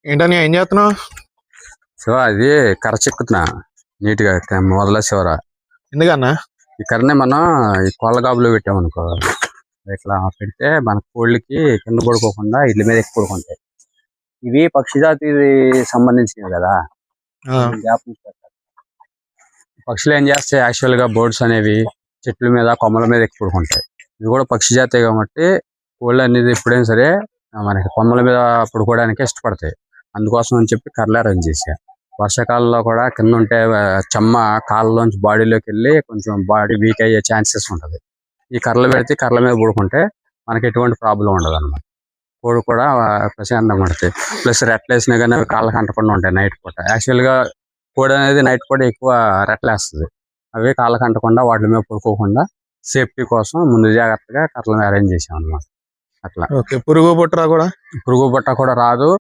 ఏంటని ఏం చేస్తున్నావు? శివ అది కర్ర చిక్కుతున్నా నీట్గా మొదల శివర ఎందుకన్నా? ఈ కర్రనే మనం ఈ కోళ్ళ గాబులో పెట్టామనుకో, ఇట్లా పెడితే మన కోళ్ళకి కింద పడుకోకుండా ఇట్ల మీద ఎక్కువ పడుకుంటాయి. ఇవి పక్షి జాతికి సంబంధించినవి కదా. పక్షులు ఏం చేస్తాయి, యాక్చువల్ గా బర్డ్స్ అనేవి చెట్ల మీద కొమ్మల మీద ఎక్కువ పడుకుంటాయి. ఇది కూడా పక్షి జాతే కాబట్టి కోళ్ళు అనేది ఎప్పుడైనా సరే మనకి కొమ్మల మీద పడుకోవడానికి ఇష్టపడతాయి. అందుకోసం అని చెప్పి కర్రలు అరేంజ్ చేశా. వర్షాకాలంలో కూడా కింద ఉంటే చెమ్మ కాళ్ళలోంచి బాడీలోకి వెళ్ళి కొంచెం బాడీ వీక్ అయ్యే ఛాన్సెస్ ఉంటుంది. ఈ కర్రలు పెడితే కర్రల మీద పడుకుంటే మనకి ఎటువంటి ప్రాబ్లం ఉండదు అనమాట. కోడి కూడా ప్రశాంతంగా ఉంటుంది. ప్లస్ రెట్లు వేసినా కానీ అవి కాళ్ళకి అంటకుండా ఉంటాయి నైట్ పూట. యాక్చువల్గా కోడి అనేది నైట్ పూట ఎక్కువ రెట్లేస్తుంది. అవి కాళ్ళకి అంటకుండా వాటి మీద పడుకోకుండా సేఫ్టీ కోసం ముందు జాగ్రత్తగా కర్రల మీద అరేంజ్ చేసాం అనమాట. అట్లా పురుగు పుట్రా కూడా పురుగు బట్ట కూడా రాదు.